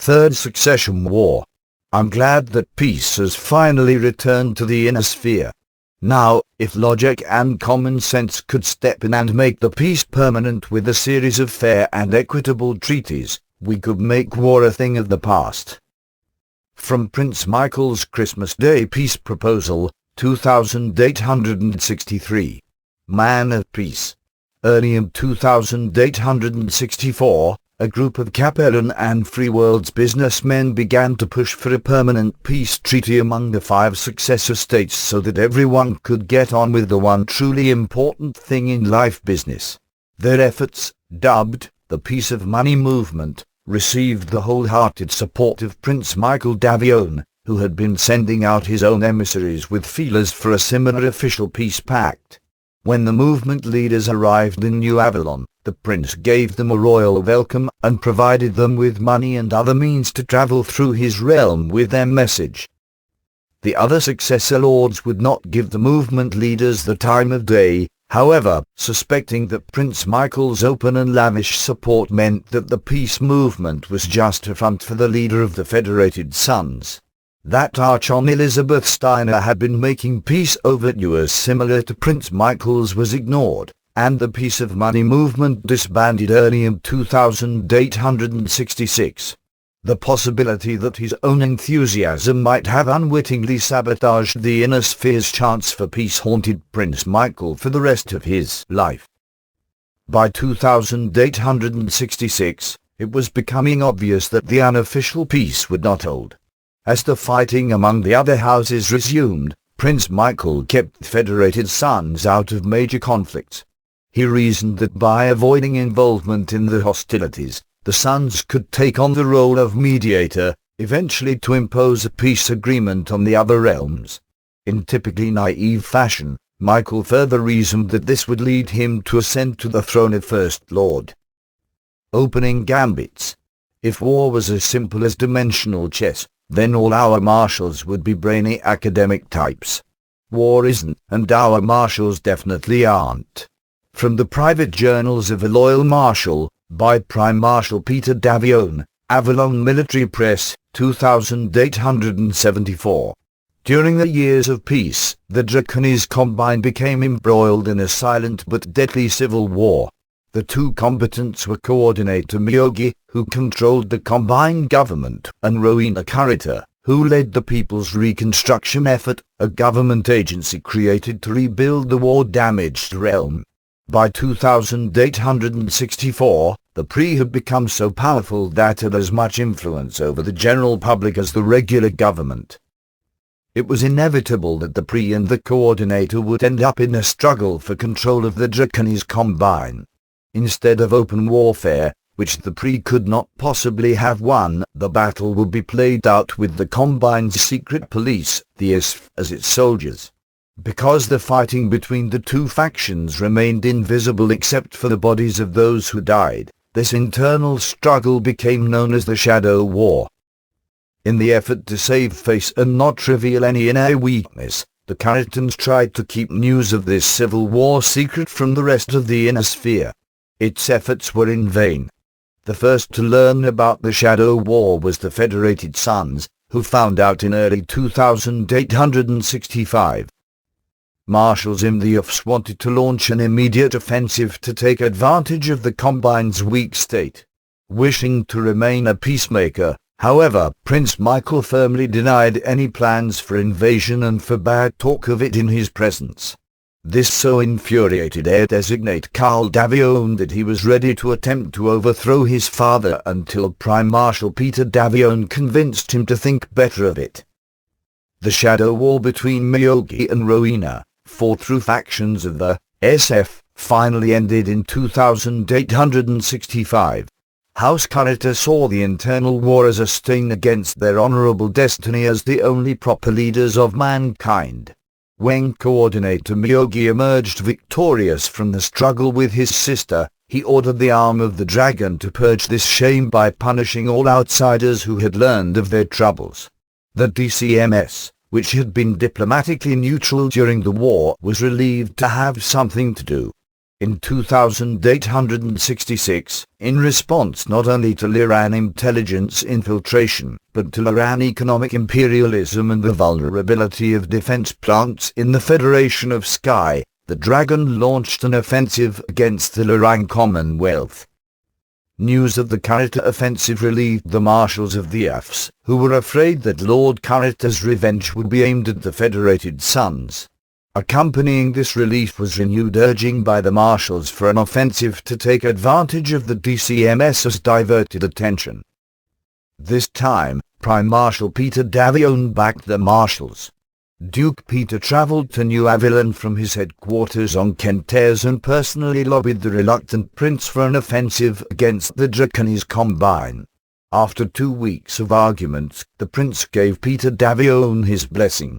Third Succession War. I'm glad that peace has finally returned to the inner sphere. Now, if logic and common sense could step in and make the peace permanent with a series of fair and equitable treaties, we could make war a thing of the past. From Prince Michael's Christmas Day Peace Proposal, 2863. Man of Peace. Early in 2864, a group of Capellan and Free World's businessmen began to push for a permanent peace treaty among the 5 successor states so that everyone could get on with the one truly important thing in life, business. Their efforts, dubbed the Peace of Money Movement, received the wholehearted support of Prince Michael Davion, who had been sending out his own emissaries with feelers for a similar official peace pact. When the movement leaders arrived in New Avalon, the prince gave them a royal welcome and provided them with money and other means to travel through his realm with their message. The other successor lords would not give the movement leaders the time of day, however, suspecting that Prince Michael's open and lavish support meant that the peace movement was just a front for the leader of the Federated Suns. That Archon Elizabeth Steiner had been making peace overtures similar to Prince Michael's was ignored, and the Peace of Money movement disbanded early in 2866. The possibility that his own enthusiasm might have unwittingly sabotaged the inner sphere's chance for peace haunted Prince Michael for the rest of his life. By 2866, it was becoming obvious that the unofficial peace would not hold. As the fighting among the other houses resumed, Prince Michael kept the Federated Suns out of major conflicts. He reasoned that by avoiding involvement in the hostilities, the Suns could take on the role of mediator, eventually to impose a peace agreement on the other realms. In typically naive fashion, Michael further reasoned that this would lead him to ascend to the throne of First Lord. Opening gambits. If war was as simple as dimensional chess, then all our marshals would be brainy academic types. War isn't, and our marshals definitely aren't. From the private journals of a loyal marshal, by Prime Marshal Peter Davion, Avalon Military Press, 2874. During the years of peace, the Draconis Combine became embroiled in a silent but deadly civil war. The two combatants were Coordinator MIIO, who controlled the Combine government, and Rowena Curriter, who led the People's Reconstruction Effort, a government agency created to rebuild the war-damaged realm. By 2864, the PRE had become so powerful that it had as much influence over the general public as the regular government. It was inevitable that the PRE and the Coordinator would end up in a struggle for control of the Draconis Combine. Instead of open warfare, which the PRE could not possibly have won, the battle would be played out with the Combine's secret police, the ISF, as its soldiers. Because the fighting between the two factions remained invisible except for the bodies of those who died, this internal struggle became known as the Shadow War. In the effort to save face and not reveal any inner weakness, the Curritans tried to keep news of this civil war secret from the rest of the inner sphere. Its efforts were in vain. The first to learn about the Shadow War was the Federated Suns, who found out in early 2865. Marshals in the UFs wanted to launch an immediate offensive to take advantage of the Combine's weak state. Wishing to remain a peacemaker, however, Prince Michael firmly denied any plans for invasion and forbade talk of it in his presence. This so infuriated Heir Designate Carl Davion that he was ready to attempt to overthrow his father until Prime Marshal Peter Davion convinced him to think better of it. The Shadow War between MIIO and Rowena, fought through factions of the SF, finally ended in 2865. House Curriter saw the internal war as a stain against their honorable destiny as the only proper leaders of mankind. When Coordinator MIIO emerged victorious from the struggle with his sister, he ordered the arm of the dragon to purge this shame by punishing all outsiders who had learned of their troubles. The DCMS, which had been diplomatically neutral during the war, was relieved to have something to do. In 2866, in response not only to Lyran intelligence infiltration, but to Lyran economic imperialism and the vulnerability of defense plants in the Federation of Sky, the Dragon launched an offensive against the Lyran Commonwealth. News of the Kurita offensive relieved the marshals of the Fs, who were afraid that Lord Kurita's revenge would be aimed at the Federated Suns. Accompanying this relief was renewed urging by the marshals for an offensive to take advantage of the DCMS's diverted attention. This time, Prime Marshal Peter Davion backed the marshals. Duke Peter travelled to New Avalon from his headquarters on Kentairs and personally lobbied the reluctant prince for an offensive against the Draconis Combine. After 2 weeks of arguments, the prince gave Peter Davion his blessing.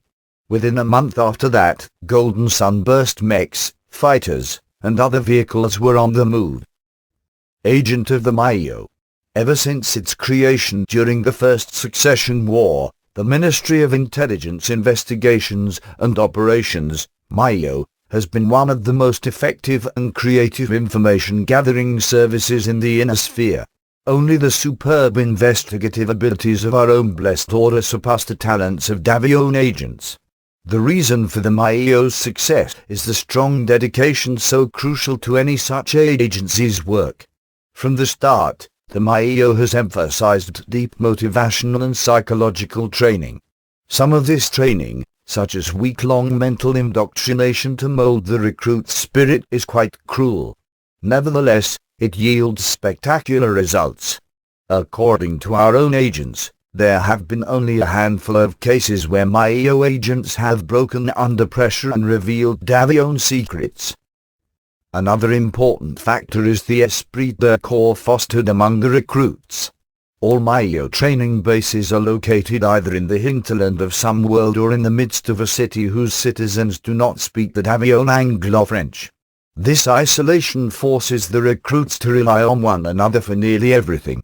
Within a month after that, Golden Sunburst mechs, fighters, and other vehicles were on the move. Agent of the MIIO. Ever since its creation during the First Succession War, the Ministry of Intelligence Investigations and Operations, MIIO, has been one of the most effective and creative information-gathering services in the inner sphere. Only the superb investigative abilities of our own blessed order surpass the talents of Davion agents. The reason for the MIIO's success is the strong dedication so crucial to any such agency's work. From the start, the MIIO has emphasized deep motivational and psychological training. Some of this training, such as week-long mental indoctrination to mold the recruit's spirit, is quite cruel. Nevertheless, it yields spectacular results. According to our own agents, there have been only a handful of cases where MIIO agents have broken under pressure and revealed Davion secrets. Another important factor is the esprit de corps fostered among the recruits. All MIIO training bases are located either in the hinterland of some world or in the midst of a city whose citizens do not speak the Davion Anglo-French. This isolation forces the recruits to rely on one another for nearly everything.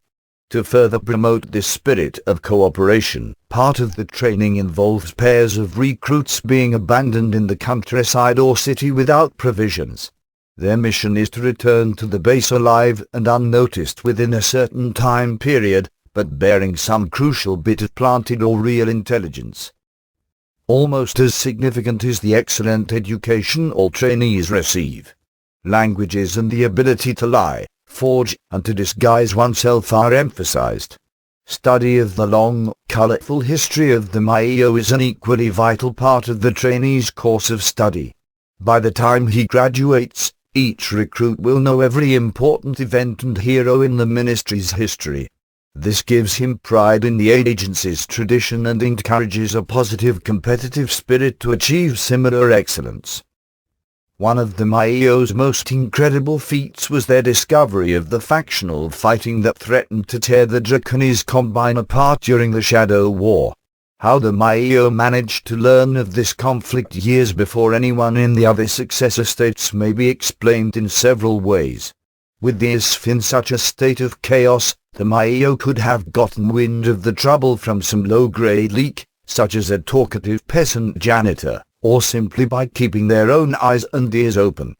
To further promote this spirit of cooperation, part of the training involves pairs of recruits being abandoned in the countryside or city without provisions. Their mission is to return to the base alive and unnoticed within a certain time period, but bearing some crucial bit of planted or real intelligence. Almost as significant is the excellent education all trainees receive. Languages and the ability to lie, forge, and to disguise oneself are emphasized. Study of the long, colorful history of the MIIO is an equally vital part of the trainee's course of study. By the time he graduates, each recruit will know every important event and hero in the ministry's history. This gives him pride in the agency's tradition and encourages a positive competitive spirit to achieve similar excellence. One of the MIIO's most incredible feats was their discovery of the factional fighting that threatened to tear the Draconis Combine apart during the Shadow War. How the MIIO managed to learn of this conflict years before anyone in the other successor states may be explained in several ways. With the ISF in such a state of chaos, the MIIO could have gotten wind of the trouble from some low-grade leak, such as a talkative peasant janitor, or simply by keeping their own eyes and ears open.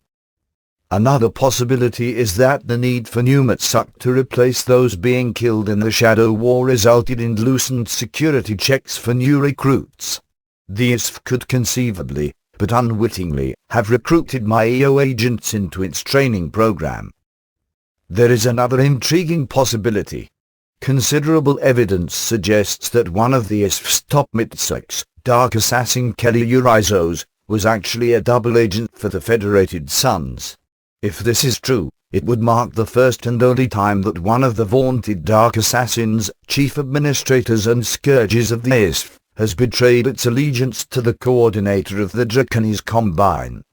Another possibility is that the need for new Mechwarrior to replace those being killed in the Shadow War resulted in loosened security checks for new recruits. The ISF could conceivably, but unwittingly, have recruited MIIO agents into its training program. There is another intriguing possibility. Considerable evidence suggests that one of the ISF's top Mechwarriors, Dark Assassin Kelly Urizos, was actually a double agent for the Federated Suns. If this is true, it would mark the first and only time that one of the vaunted Dark Assassins, chief administrators and scourges of the ISF, has betrayed its allegiance to the coordinator of the Draconis Combine.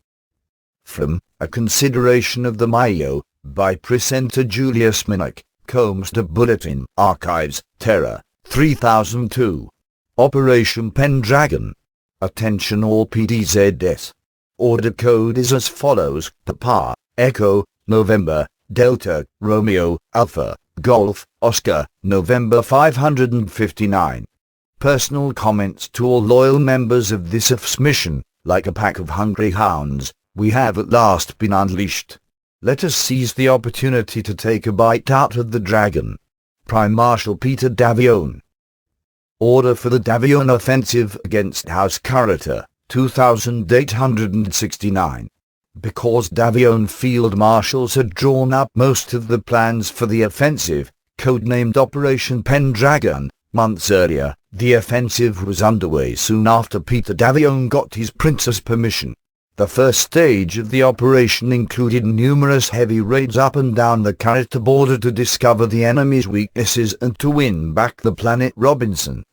From A Consideration of the MIIO, by Presenter Julius Mech, Combs to Bulletin, Archives, Terra, 3002. Operation Pendragon. Attention all PDZs. Order code is as follows: Papa, Echo, November, Delta, Romeo, Alpha, Golf, Oscar, November 559. Personal comments to all loyal members of this ISF's mission. Like a pack of hungry hounds, we have at last been unleashed. Let us seize the opportunity to take a bite out of the dragon. Prime Marshal Peter Davion. Order for the Davion offensive against House Davion, 2869. Because Davion field marshals had drawn up most of the plans for the offensive, codenamed Operation Pendragon, months earlier, the offensive was underway soon after Peter Davion got his prince's permission. The first stage of the operation included numerous heavy raids up and down the character border to discover the enemy's weaknesses and to win back the planet Robinson.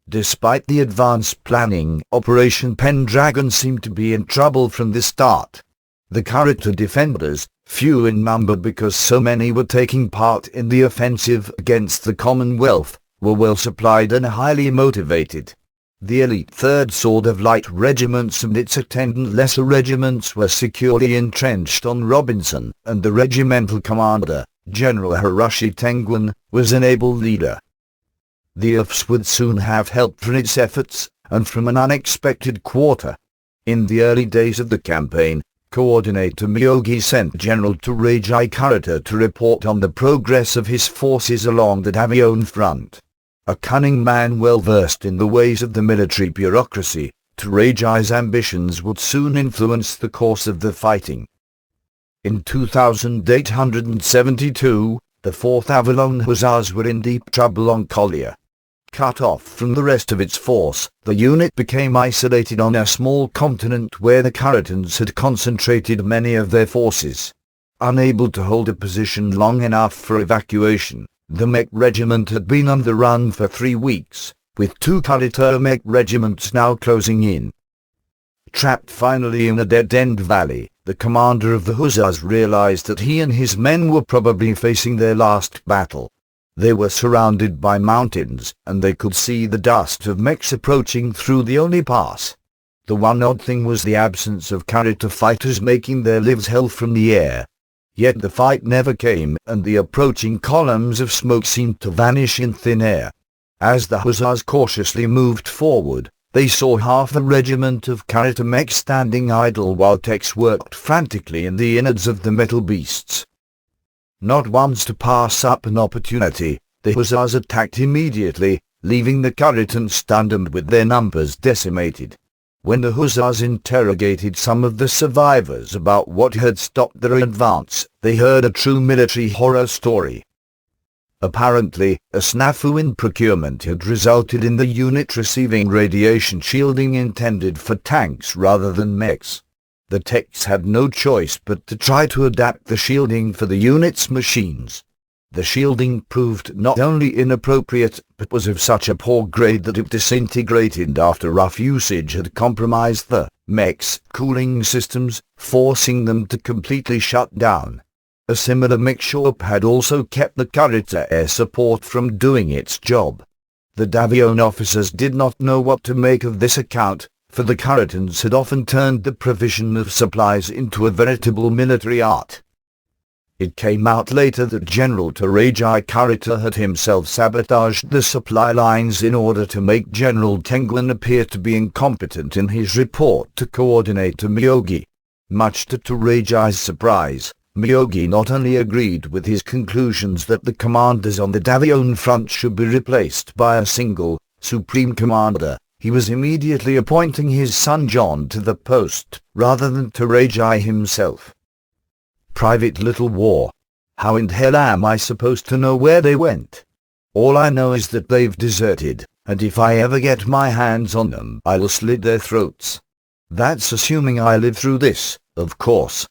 Despite the advanced planning, Operation Pendragon seemed to be in trouble from the start. The character defenders, few in number because so many were taking part in the offensive against the Commonwealth, were well supplied and highly motivated. The elite 3rd Sword of Light regiments and its attendant lesser regiments were securely entrenched on Robinson, and the regimental commander, General Hiroshi Tenguin, was an able leader. The OFS would soon have help from its efforts, and from an unexpected quarter. In the early days of the campaign, Coordinator Miyogi sent General Toreji Kurita to report on the progress of his forces along the Davion front. A cunning man well versed in the ways of the military bureaucracy, Toreji's ambitions would soon influence the course of the fighting. In 2872, the 4th Avalon Hussars were in deep trouble on Collier. Cut off from the rest of its force, the unit became isolated on a small continent where the Curitans had concentrated many of their forces. Unable to hold a position long enough for evacuation, the Mech regiment had been on the run for 3 weeks, with 2 Kurita Mech regiments now closing in. Trapped finally in a dead-end valley, the commander of the Hussars realized that he and his men were probably facing their last battle. They were surrounded by mountains, and they could see the dust of mechs approaching through the only pass. The one odd thing was the absence of Kurita fighters making their lives hell from the air. Yet the fight never came, and the approaching columns of smoke seemed to vanish in thin air. As the Hussars cautiously moved forward, they saw half a regiment of Kurita mech standing idle while techs worked frantically in the innards of the metal beasts. Not once to pass up an opportunity, the Hussars attacked immediately, leaving the Kuritans stunned and with their numbers decimated. When the Hussars interrogated some of the survivors about what had stopped their advance, they heard a true military horror story. Apparently, a snafu in procurement had resulted in the unit receiving radiation shielding intended for tanks rather than mechs. The techs had no choice but to try to adapt the shielding for the unit's machines. The shielding proved not only inappropriate, but was of such a poor grade that it disintegrated after rough usage had compromised the mech's cooling systems, forcing them to completely shut down. A similar mix-up had also kept the Kurita air support from doing its job. The Davion officers did not know what to make of this account, for the Kuritans had often turned the provision of supplies into a veritable military art. It came out later that General Toreji Kurita had himself sabotaged the supply lines in order to make General Tenguin appear to be incompetent in his report to Coordinator Miyogi. Much to Toreji's surprise, Miyogi not only agreed with his conclusions that the commanders on the Davion front should be replaced by a single, supreme commander, he was immediately appointing his son John to the post, rather than Toreji himself. Private Little War. How in hell am I supposed to know where they went? All I know is that they've deserted, and if I ever get my hands on them I'll slit their throats. That's assuming I live through this, of course.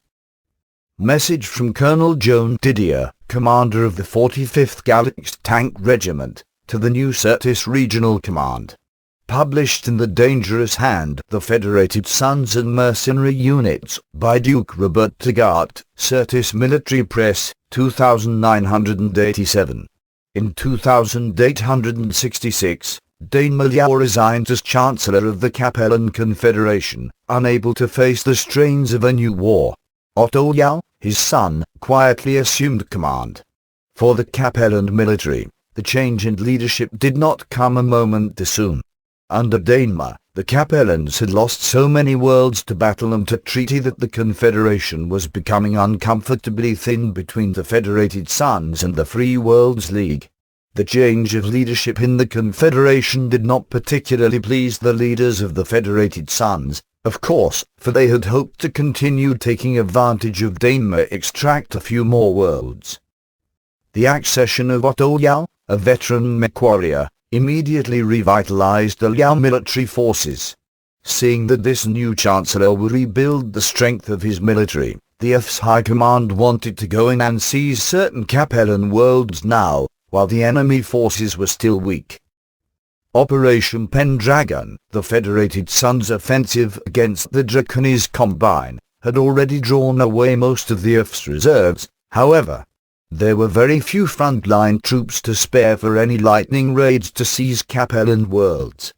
Message from Colonel Joan Didier, commander of the 45th Galaxy Tank Regiment, to the new Certis Regional Command. Published in The Dangerous Hand, The Federated Suns and Mercenary Units, by Duke Robert Taggart, Certis Military Press, 2987. In 2866, Dane Mechwarrior resigned as Chancellor of the Capellan Confederation, unable to face the strains of a new war. Otto Yao, his son, quietly assumed command. For the Capellan military, the change in leadership did not come a moment too soon. Under Daimler, the Capellans had lost so many worlds to BattleMech treaty that the Confederation was becoming uncomfortably thin between the Federated Suns and the Free Worlds League. The change of leadership in the Confederation did not particularly please the leaders of the Federated Suns, of course, for they had hoped to continue taking advantage of Daimler extract a few more worlds. The accession of Otto Yao, a veteran Mechwarrior, immediately revitalized the Liao military forces. Seeing that this new Chancellor would rebuild the strength of his military, the F's High Command wanted to go in and seize certain Capellan worlds now, while the enemy forces were still weak. Operation Pendragon, the Federated Suns' offensive against the Draconis Combine, had already drawn away most of the F's reserves. However, there were very few frontline troops to spare for any lightning raids to seize Capellan worlds.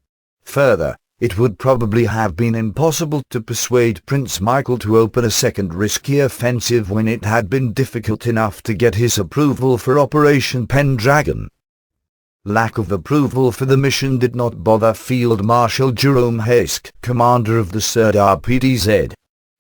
Further, it would probably have been impossible to persuade Prince Michael to open a second risky offensive when it had been difficult enough to get his approval for Operation Pendragon. Lack of approval for the mission did not bother Field Marshal Jerome Hesk, commander of the 3rd RPDZ.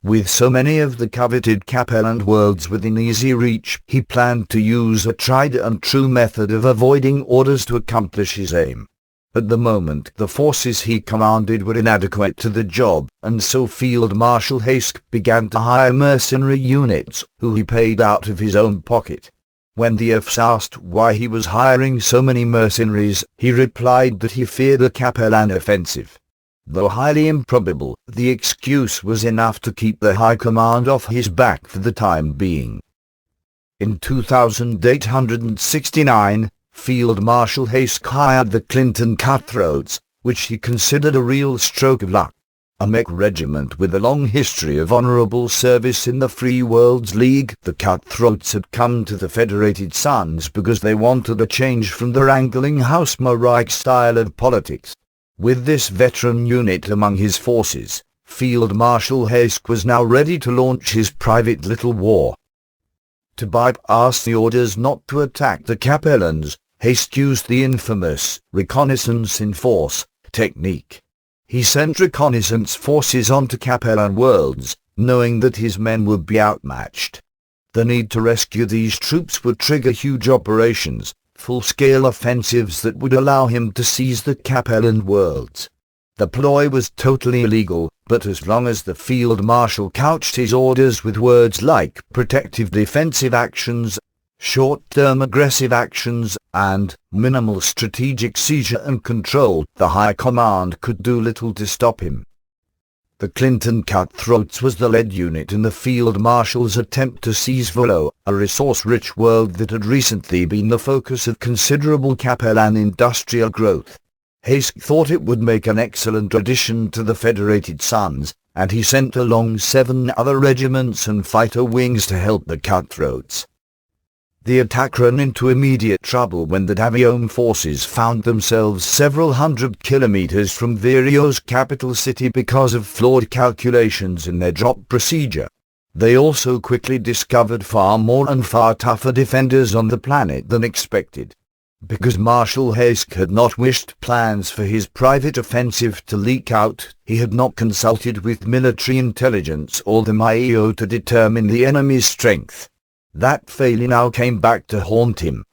With so many of the coveted Capellan worlds within easy reach, he planned to use a tried-and-true method of avoiding orders to accomplish his aim. At the moment, the forces he commanded were inadequate to the job, and so Field Marshal Hesk began to hire mercenary units, who he paid out of his own pocket. When the Fs asked why he was hiring so many mercenaries, he replied that he feared a Capellan offensive. Though highly improbable, the excuse was enough to keep the High Command off his back for the time being. In 2869, Field Marshal Hesk hired the Clinton Cutthroats, which he considered a real stroke of luck. A Mech regiment with a long history of honorable service in the Free Worlds League, the Cutthroats had come to the Federated Suns because they wanted a change from the wrangling House Mechwarrior style of politics. With this veteran unit among his forces, Field Marshal Hesk was now ready to launch his private little war. To bypass the orders not to attack the Capellans, Hesk used the infamous reconnaissance in force technique. He sent reconnaissance forces onto Capellan worlds, knowing that his men would be outmatched. The need to rescue these troops would trigger huge operations, full-scale offensives that would allow him to seize the Capellan worlds. The ploy was totally illegal, but as long as the Field Marshal couched his orders with words like protective defensive actions, short-term aggressive actions, and minimal strategic seizure and control, the High Command could do little to stop him. The Clinton Cutthroats was the lead unit in the Field Marshal's attempt to seize Volo, a resource-rich world that had recently been the focus of considerable Capellan industrial growth. Hesk thought it would make an excellent addition to the Federated Suns, and he sent along 7 other regiments and fighter wings to help the Cutthroats. The attack ran into immediate trouble when the Davion forces found themselves several hundred kilometers from Virio's capital city because of flawed calculations in their drop procedure. They also quickly discovered far more and far tougher defenders on the planet than expected. Because Marshal Hesk had not wished plans for his private offensive to leak out, he had not consulted with military intelligence or the MIIO to determine the enemy's strength. That failure now came back to haunt him.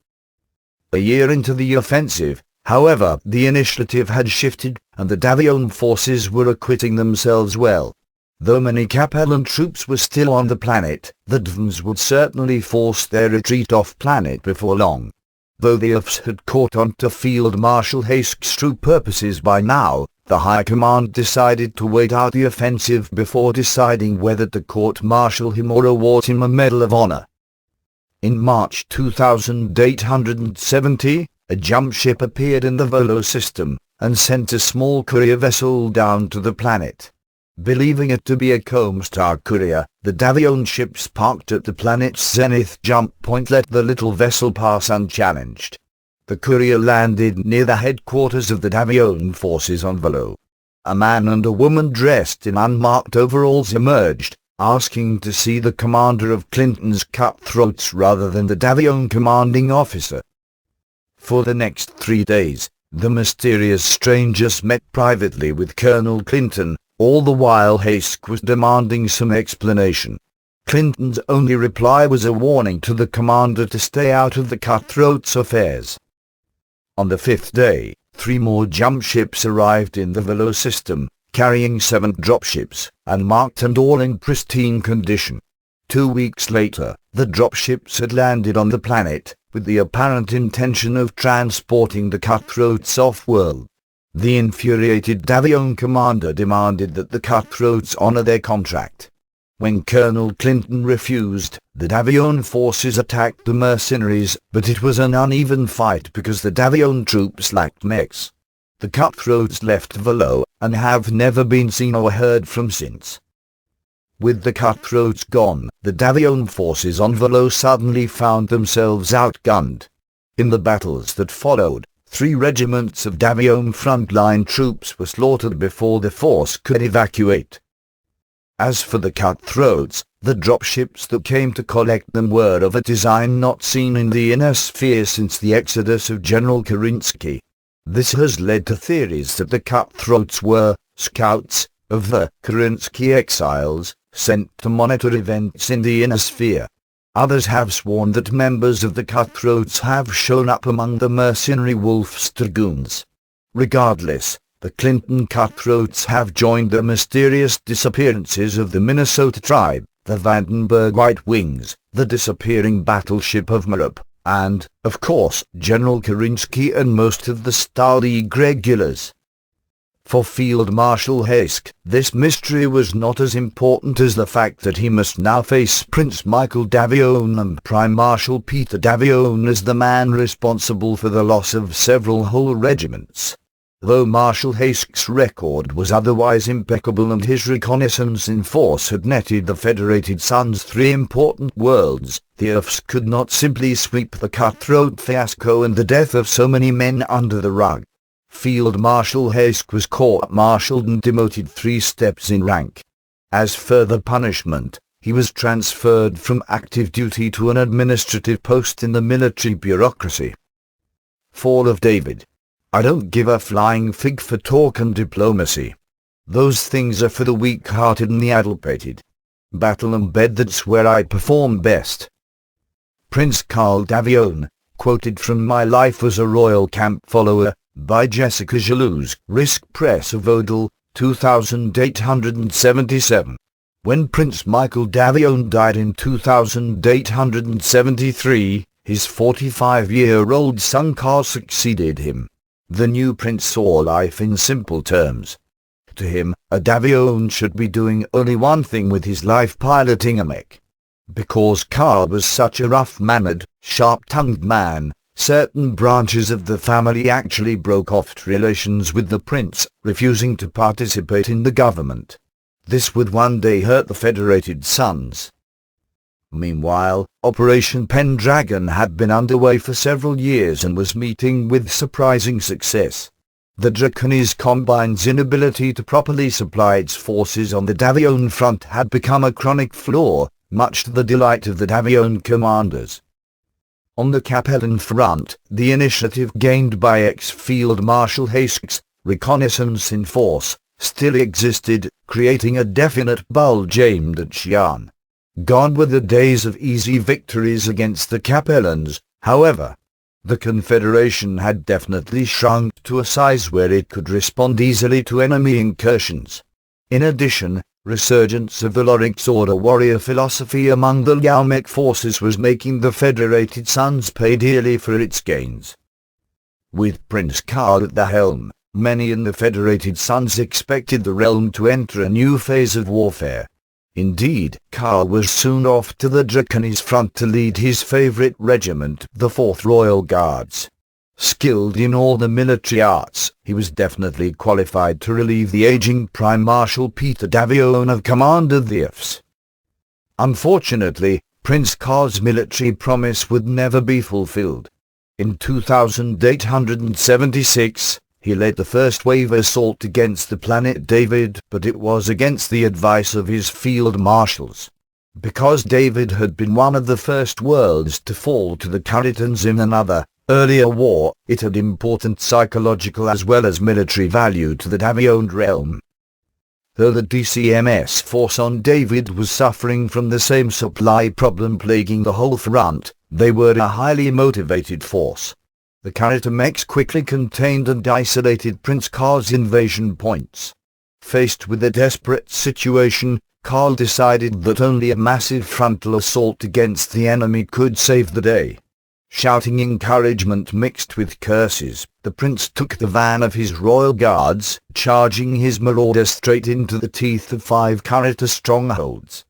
A year into the offensive, however, the initiative had shifted, and the Davion forces were acquitting themselves well. Though many Capellan troops were still on the planet, the Davions would certainly force their retreat off-planet before long. Though the Fs had caught on to Field Marshal Hesk's true purposes by now, the High Command decided to wait out the offensive before deciding whether to court-martial him or award him a Medal of Honor. In March 2870, a jump ship appeared in the Volo system, and sent a small courier vessel down to the planet. Believing it to be a Comstar courier, the Davion ships parked at the planet's zenith jump point let the little vessel pass unchallenged. The courier landed near the headquarters of the Davion forces on Volo. A man and a woman dressed in unmarked overalls emerged, asking to see the commander of Clinton's Cutthroats rather than the Davion commanding officer. For the next 3 days, The mysterious strangers met privately with Colonel Clinton. All the while Hesk was demanding some explanation. Clinton's only reply was a warning to the commander to stay out of the cutthroats' affairs. On the 5th day, 3 more jump ships arrived in the Velo system, carrying 7 dropships, and marked and all in pristine condition. 2 weeks later, the dropships had landed on the planet, with the apparent intention of transporting the cutthroats off-world. The infuriated Davion commander demanded that the cutthroats honor their contract. When Colonel Clinton refused, the Davion forces attacked the mercenaries, but it was an uneven fight because the Davion troops lacked mechs. The cutthroats left Velo, and have never been seen or heard from since. With the cutthroats gone, the Davion forces on Velo suddenly found themselves outgunned. In the battles that followed, 3 regiments of Davion frontline troops were slaughtered before the force could evacuate. As for the cutthroats, the dropships that came to collect them were of a design not seen in the inner sphere since the exodus of General Kerensky. This has led to theories that the cutthroats were scouts of the Kerensky exiles, sent to monitor events in the inner sphere. Others have sworn that members of the cutthroats have shown up among the mercenary Wolf's dragoons. Regardless, the Clinton cutthroats have joined the mysterious disappearances of the Minnesota tribe, the Vandenberg White Wings, the disappearing battleship of Merope, and, of course, General Kerensky and most of the Star League regulars. For Field Marshal Hesk, this mystery was not as important as the fact that he must now face Prince Michael Davion and Prime Marshal Peter Davion as the man responsible for the loss of several whole regiments. Though Marshal Hesk's record was otherwise impeccable and his reconnaissance in force had netted the Federated Suns 3 important worlds, the Earths could not simply sweep the cutthroat fiasco and the death of so many men under the rug. Field Marshal Hesk was court-martialed and demoted 3 steps in rank. As further punishment, he was transferred from active duty to an administrative post in the military bureaucracy. Fall of David. I don't give a flying fig for talk and diplomacy. Those things are for the weak-hearted and the addle-pated. Battle and bed, that's where I perform best. Prince Carl Davion, quoted from My Life as a Royal Camp Follower, by Jessica Jalouse, Risk Press of Odell, 2877. When Prince Michael Davion died in 2873, his 45-year-old son Carl succeeded him. The new prince saw life in simple terms. To him, a Davion should be doing only one thing with his life: piloting a mech. Because Carl was such a rough-mannered, sharp-tongued man, certain branches of the family actually broke off relations with the prince, refusing to participate in the government. This would one day hurt the Federated Suns. Meanwhile, Operation Pendragon had been underway for several years and was meeting with surprising success. The Draconis Combine's inability to properly supply its forces on the Davion front had become a chronic flaw, much to the delight of the Davion commanders. On the Capellan front, the initiative gained by ex-Field Marshal Hesk's reconnaissance in force still existed, creating a definite bulge aimed at Xi'an. Gone were the days of easy victories against the Capellans, however. The Confederation had definitely shrunk to a size where it could respond easily to enemy incursions. In addition, resurgence of Valoric's order warrior philosophy among the Liao-Mech forces was making the Federated Suns pay dearly for its gains. With Prince Carl at the helm, many in the Federated Suns expected the realm to enter a new phase of warfare. Indeed, Carl was soon off to the Draconis front to lead his favorite regiment, the 4th Royal Guards. Skilled in all the military arts, he was definitely qualified to relieve the aging Prime Marshal Peter Davion of command of the IFs. Unfortunately, Prince Carl's military promise would never be fulfilled. In 2876, he led the first wave assault against the planet David, but it was against the advice of his field marshals. Because David had been one of the first worlds to fall to the Curitans in another, Earlier war, it had important psychological as well as military value to the Davion realm. Though the DCMS force on David was suffering from the same supply problem plaguing the whole front, they were a highly motivated force. The character mechs quickly contained and isolated Prince Karl's invasion points. Faced with a desperate situation, Karl decided that only a massive frontal assault against the enemy could save the day. Shouting encouragement mixed with curses, the prince took the van of his royal guards, charging his marauder straight into the teeth of 5 character strongholds.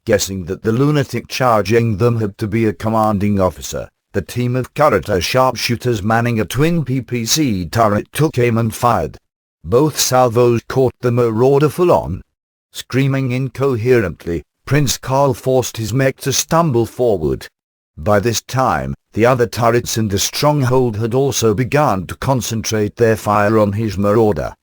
Guessing that the lunatic charging them had to be a commanding officer, the team of character sharpshooters manning a twin PPC turret took aim and fired. Both salvos caught the marauder full on. Screaming incoherently, Prince Karl forced his mech to stumble forward. By this time, the other turrets in the stronghold had also begun to concentrate their fire on his marauder.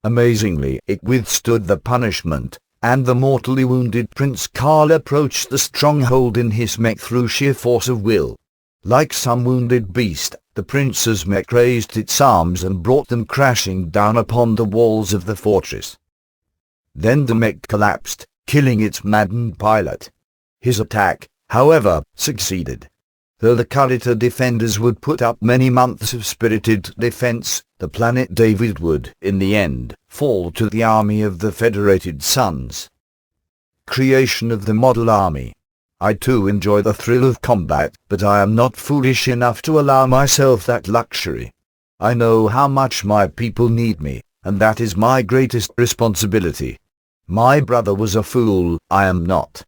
Amazingly, it withstood the punishment, and the mortally wounded Prince Karl approached the stronghold in his mech through sheer force of will. Like some wounded beast, the prince's mech raised its arms and brought them crashing down upon the walls of the fortress. Then the mech collapsed, killing its maddened pilot. His attack, however, succeeded. Though the character defenders would put up many months of spirited defense, the planet David would, in the end, fall to the army of the Federated Suns. Creation of the model army. I too enjoy the thrill of combat, but I am not foolish enough to allow myself that luxury. I know how much my people need me, and that is my greatest responsibility. My brother was a fool, I am not.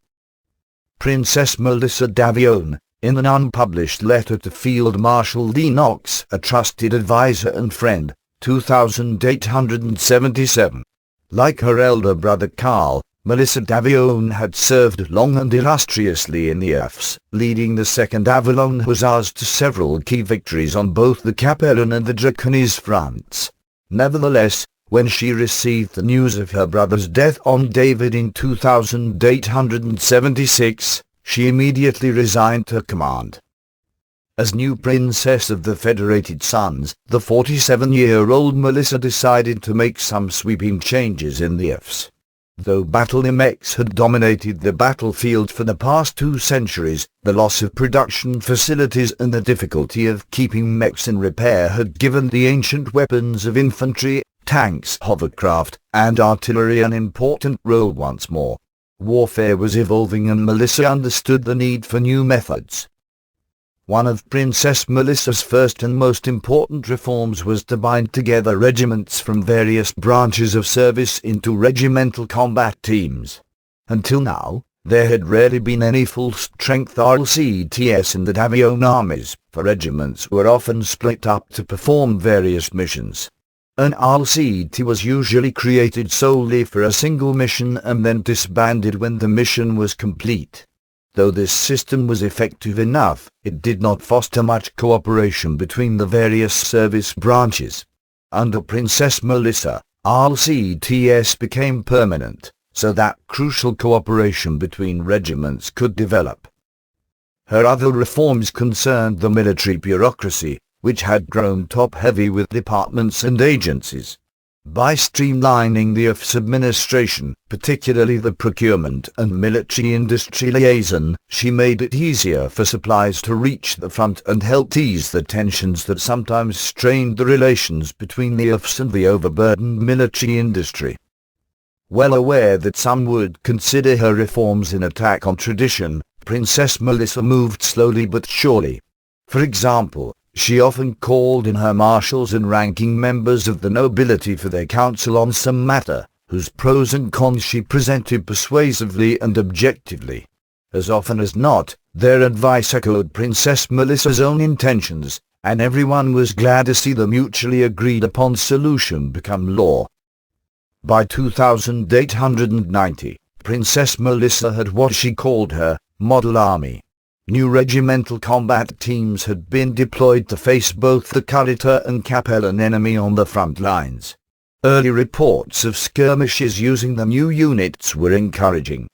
Princess Melissa Davion, in an unpublished letter to Field Marshal D. Knox, a trusted advisor and friend, 2877. Like her elder brother Karl, Melissa Davion had served long and illustriously in the IFs, leading the 2nd Avalon Hussars to several key victories on both the Capellan and the Draconis fronts. Nevertheless, when she received the news of her brother's death on David in 2876, she immediately resigned her command. As new princess of the Federated Suns, the 47-year-old Melissa decided to make some sweeping changes in the IFs. Though BattleMechs had dominated the battlefield for the past 2 centuries, the loss of production facilities and the difficulty of keeping mechs in repair had given the ancient weapons of infantry, tanks, hovercraft, and artillery an important role once more. Warfare was evolving and Melissa understood the need for new methods. One of Princess Melissa's first and most important reforms was to bind together regiments from various branches of service into regimental combat teams. Until now, there had rarely been any full-strength RCTS in the Davion armies, for regiments were often split up to perform various missions. An RCT was usually created solely for a single mission and then disbanded when the mission was complete. Though this system was effective enough, it did not foster much cooperation between the various service branches. Under Princess Melissa, RCTS became permanent, so that crucial cooperation between regiments could develop. Her other reforms concerned the military bureaucracy, which had grown top-heavy with departments and agencies. By streamlining the IF's administration, particularly the procurement and military-industry liaison, she made it easier for supplies to reach the front and helped ease the tensions that sometimes strained the relations between the IFs and the overburdened military industry. Well aware that some would consider her reforms an attack on tradition, Princess Melissa moved slowly but surely. For example, she often called in her marshals and ranking members of the nobility for their counsel on some matter, whose pros and cons she presented persuasively and objectively. As often as not, their advice echoed Princess Melissa's own intentions, and everyone was glad to see the mutually agreed upon solution become law. By 2890, Princess Melissa had what she called her model army. New regimental combat teams had been deployed to face both the character and Capellan enemy on the front lines. Early reports of skirmishes using the new units were encouraging.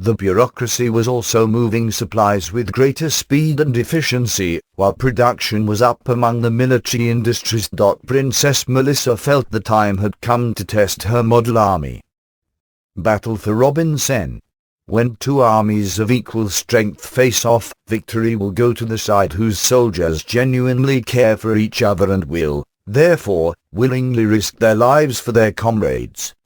The bureaucracy was also moving supplies with greater speed and efficiency, while production was up among the military industries. Princess Melissa felt the time had come to test her model army. Battle for Robinson. When two armies of equal strength face off, victory will go to the side whose soldiers genuinely care for each other and will, therefore, willingly risk their lives for their comrades.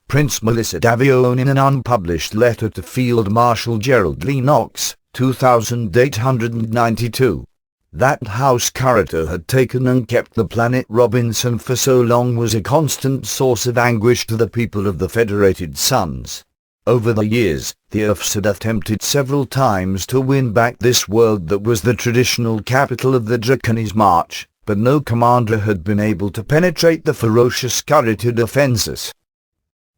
Prince Melissa Davion in an unpublished letter to Field Marshal Gerald Lennox, 2892. That House character had taken and kept the planet Robinson for so long was a constant source of anguish to the people of the Federated Suns. Over the years, the Earths had attempted several times to win back this world that was the traditional capital of the Draconis March, but no commander had been able to penetrate the ferocious turreted defenses.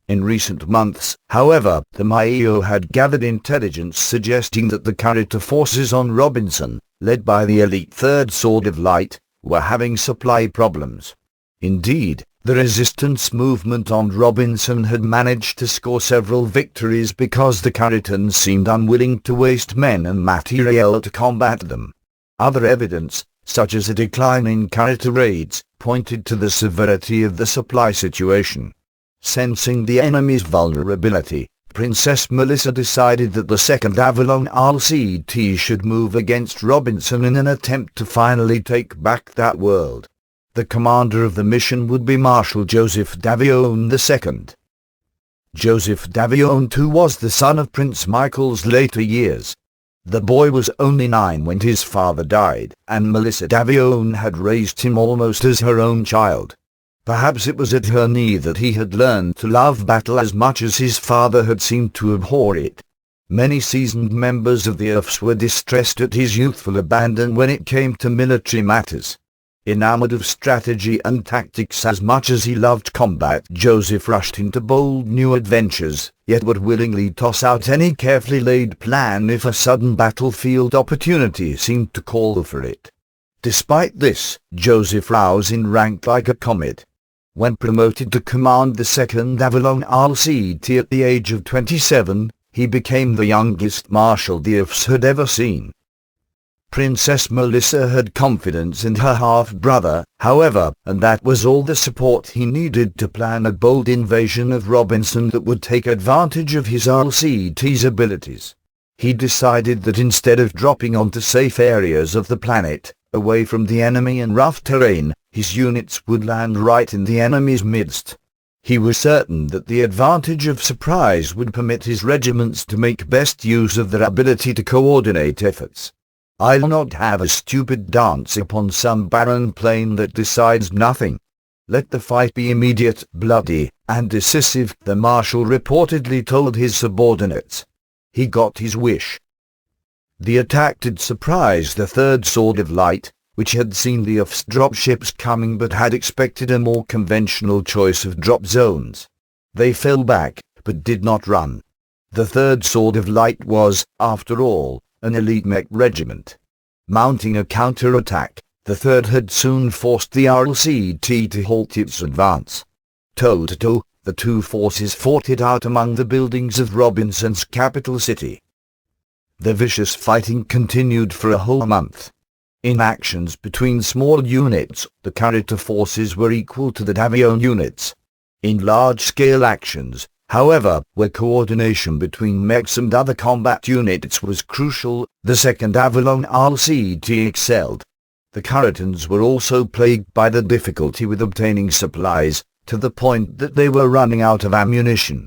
In recent months, however, the MIIO had gathered intelligence suggesting that the character forces on Robinson, led by the elite Third Sword of Light, were having supply problems. Indeed, the resistance movement on Robinson had managed to score several victories because the Caritans seemed unwilling to waste men and materiel to combat them. Other evidence, such as a decline in character raids, pointed to the severity of the supply situation. Sensing the enemy's vulnerability, Princess Melissa decided that the 2nd Avalon RCT should move against Robinson in an attempt to finally take back that world. The commander of the mission would be Marshal Joseph Davion II. Joseph Davion too was the son of Prince Michael's later years. The boy was only 9 when his father died, and Melissa Davion had raised him almost as her own child. Perhaps it was at her knee that he had learned to love battle as much as his father had seemed to abhor it. Many seasoned members of the Earths were distressed at his youthful abandon when it came to military matters. Enamored of strategy and tactics as much as he loved combat, Joseph rushed into bold new adventures, yet would willingly toss out any carefully laid plan if a sudden battlefield opportunity seemed to call for it. Despite this, Joseph rose in rank like a comet. When promoted to command the 2nd Avalon RCT at the age of 27, he became the youngest marshal the Earths had ever seen. Princess Melissa had confidence in her half-brother, however, and that was all the support he needed to plan a bold invasion of Robinson that would take advantage of his RCT's abilities. He decided that instead of dropping onto safe areas of the planet, away from the enemy and rough terrain, his units would land right in the enemy's midst. He was certain that the advantage of surprise would permit his regiments to make best use of their ability to coordinate efforts. "I'll not have a stupid dance upon some barren plain that decides nothing. Let the fight be immediate, bloody, and decisive," the marshal reportedly told his subordinates. He got his wish. The attack did surprise the Third Sword of Light, which had seen the Earths dropships coming but had expected a more conventional choice of drop zones. They fell back, but did not run. The Third Sword of Light was, after all, an elite mech regiment. Mounting a counter-attack, the Third had soon forced the RCT to halt its advance. Toe-to-toe, the two forces fought it out among the buildings of Robinson's capital city. The vicious fighting continued for a whole month. In actions between small units, the character forces were equal to the Davion units. In large-scale actions, however, where coordination between mechs and other combat units was crucial, the 2nd Avalon RCT excelled. The Caritans were also plagued by the difficulty with obtaining supplies, to the point that they were running out of ammunition.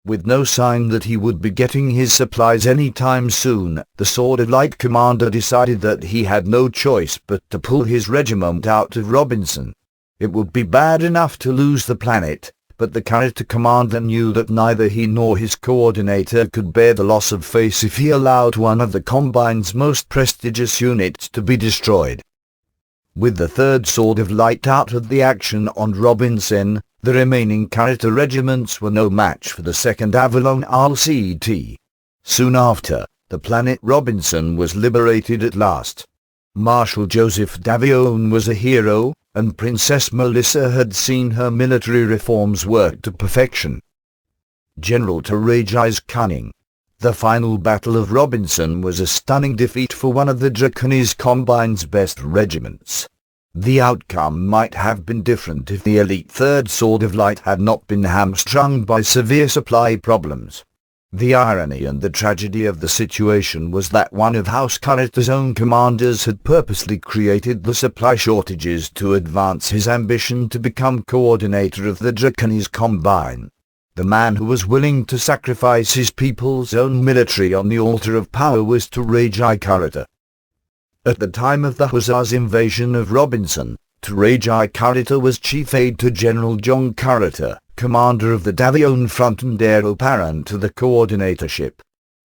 With no sign that he would be getting his supplies any time soon, the Sword of Light commander decided that he had no choice but to pull his regiment out of Robinson. It would be bad enough to lose the planet, but the character commander knew that neither he nor his coordinator could bear the loss of face if he allowed one of the Combine's most prestigious units to be destroyed. With the Third Sword of Light out of the action on Robinson, the remaining character regiments were no match for the 2nd Avalon RCT. Soon after, the planet Robinson was liberated at last. Marshal Joseph Davion was a hero, and Princess Melissa had seen her military reforms work to perfection. General Taraji's cunning. The final Battle of Robinson was a stunning defeat for one of the Draconis Combine's best regiments. The outcome might have been different if the elite Third Sword of Light had not been hamstrung by severe supply problems. The irony and the tragedy of the situation was that one of House Davion own commanders had purposely created the supply shortages to advance his ambition to become coordinator of the Draconis Combine. The man who was willing to sacrifice his people's own military on the altar of power was Davion. At the time of the Hussars' invasion of Robinson, Davion was chief aide to General John Curritor, commander of the Davion front and heir apparent to the coordinatorship.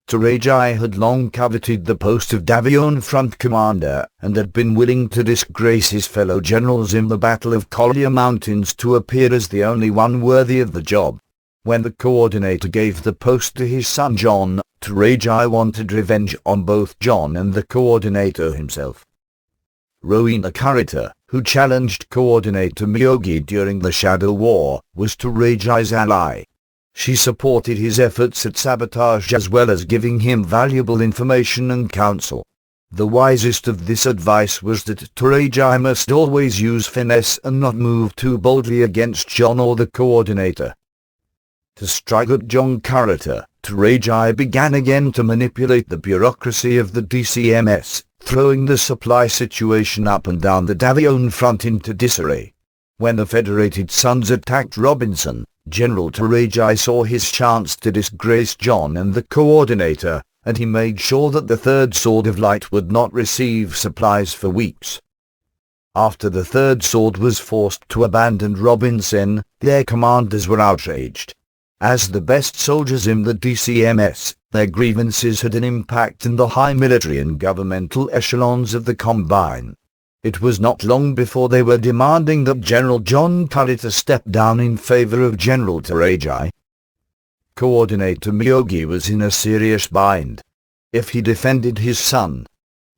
Davion had long coveted the post of Davion front commander, and had been willing to disgrace his fellow generals in the Battle of Collier Mountains to appear as the only one worthy of the job. When the coordinator gave the post to his son John, Davion wanted revenge on both John and the coordinator himself. Rowena Curritor, who challenged coordinator MIIO during the Shadow War, was Davion's ally. She supported his efforts at sabotage as well as giving him valuable information and counsel. The wisest of this advice was that Davion must always use finesse and not move too boldly against John or the coordinator. To strike at John Curritor, Davion began again to manipulate the bureaucracy of the DCMS, throwing the supply situation up and down the Davion front into disarray. When the Federated Suns attacked Robinson, General Davion saw his chance to disgrace John and the coordinator, and he made sure that the Third Sword of Light would not receive supplies for weeks. After the Third Sword was forced to abandon Robinson, their commanders were outraged. As the best soldiers in the DCMS, their grievances had an impact in the high military and governmental echelons of the Combine. It was not long before they were demanding that General John Curritor step down in favor of General Davion. Coordinator MIIO was in a serious bind. If he defended his son,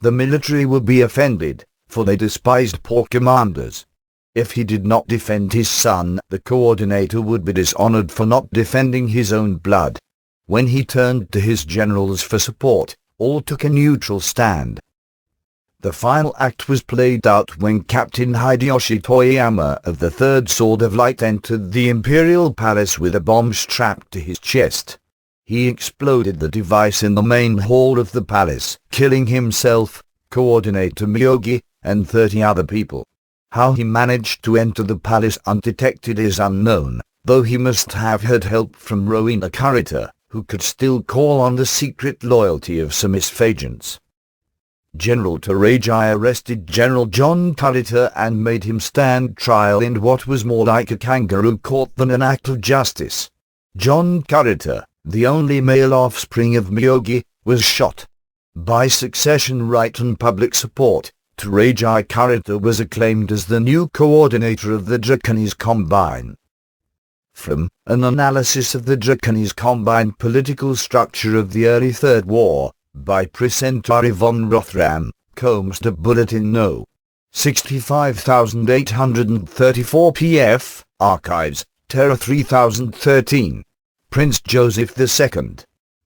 the military would be offended, for they despised poor commanders. If he did not defend his son, the coordinator would be dishonored for not defending his own blood. When he turned to his generals for support, all took a neutral stand. The final act was played out when Captain Hideyoshi Toyama of the Third Sword of Light entered the Imperial Palace with a bomb strapped to his chest. He exploded the device in the main hall of the palace, killing himself, Coordinator MIIO, and 30 other people. How he managed to enter the palace undetected is unknown, though he must have had help from Rowena Curritor, who could still call on the secret loyalty of some misfagents. General Davion arrested General John Curritor and made him stand trial in what was more like a kangaroo court than an act of justice. John Curritor, the only male offspring of MIIO, was shot. By succession right and public support, Davion Curritor was acclaimed as the new coordinator of the Draconis Combine. From An Analysis of the Draconis Combine Political Structure of the Early Third War, by Presenter Yvonne Rothram, Combs to Bulletin No. 65834 pf, Archives, Terra 3013. Prince Joseph II.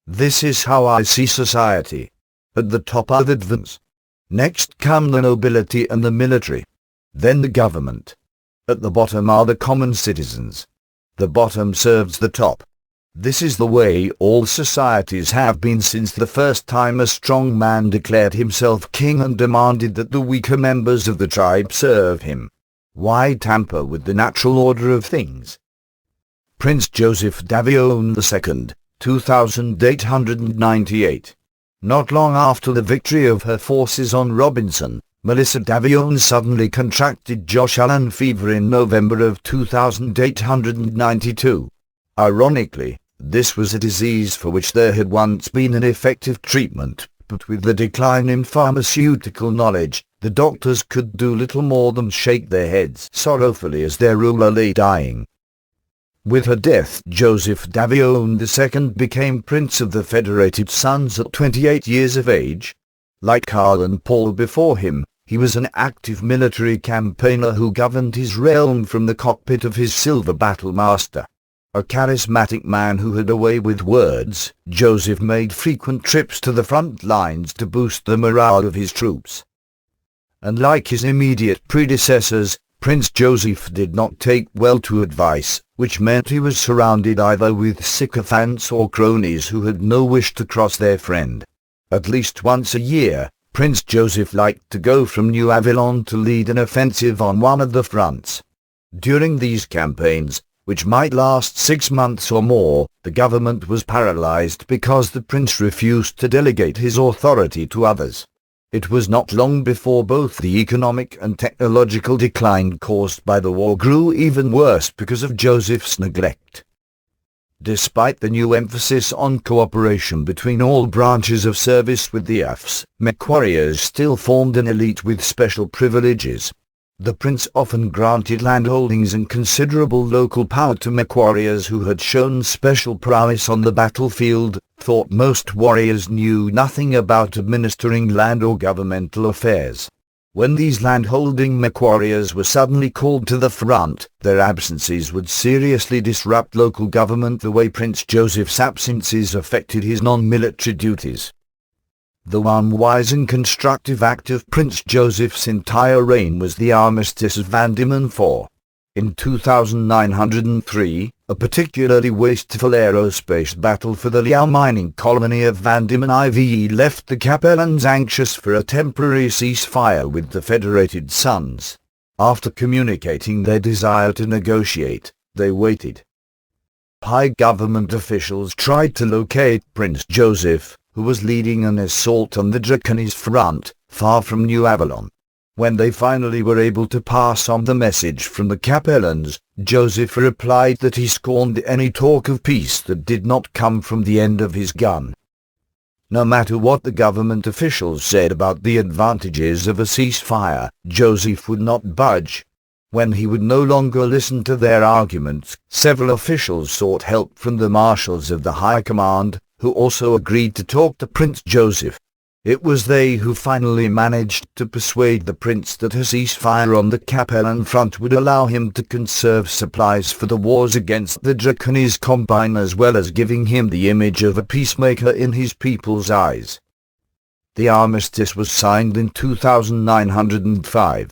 This is how I see society. At the top are the Davions. Next come the nobility and the military. Then the government. At the bottom are the common citizens. The bottom serves the top. This is the way all societies have been since the first time a strong man declared himself king and demanded that the weaker members of the tribe serve him. Why tamper with the natural order of things? Prince Joseph Davion II, 2898. Not long after the victory of her forces on Robinson, Melissa Davion suddenly contracted Josh Allen fever in November of 2892. Ironically, this was a disease for which there had once been an effective treatment, but with the decline in pharmaceutical knowledge, the doctors could do little more than shake their heads sorrowfully as their ruler lay dying. With her death, Joseph Davion II became Prince of the Federated Suns at 28 years of age. Like Karl and Paul before him, he was an active military campaigner who governed his realm from the cockpit of his silver battle master. A charismatic man who had a way with words, Joseph made frequent trips to the front lines to boost the morale of his troops. Unlike his immediate predecessors, Prince Joseph did not take well to advice, which meant he was surrounded either with sycophants or cronies who had no wish to cross their friend. At least once a year, Prince Joseph liked to go from New Avalon to lead an offensive on one of the fronts. During these campaigns, which might last 6 months or more, the government was paralyzed because the prince refused to delegate his authority to others. It was not long before both the economic and technological decline caused by the war grew even worse because of Joseph's neglect. Despite the new emphasis on cooperation between all branches of service with the Fs, Mechwarriors still formed an elite with special privileges. The prince often granted landholdings and considerable local power to Mechwarriors who had shown special prowess on the battlefield, thought most warriors knew nothing about administering land or governmental affairs. When these landholding Mechwarriors were suddenly called to the front, their absences would seriously disrupt local government the way Prince Joseph's absences affected his non-military duties. The one wise and constructive act of Prince Joseph's entire reign was the Armistice of Vandeman IV. In 2903, a particularly wasteful aerospace battle for the Liao mining colony of Vandeman IV left the Capellans anxious for a temporary ceasefire with the Federated Suns. After communicating their desire to negotiate, they waited. High government officials tried to locate Prince Joseph, who was leading an assault on the Draconis front, far from New Avalon. When they finally were able to pass on the message from the Capellans, Joseph replied that he scorned any talk of peace that did not come from the end of his gun. No matter what the government officials said about the advantages of a ceasefire, Joseph would not budge. When he would no longer listen to their arguments, several officials sought help from the marshals of the High Command, who also agreed to talk to Prince Joseph. It was they who finally managed to persuade the prince that a ceasefire on the Capellan front would allow him to conserve supplies for the wars against the Draconis Combine, as well as giving him the image of a peacemaker in his people's eyes. The armistice was signed in 2905.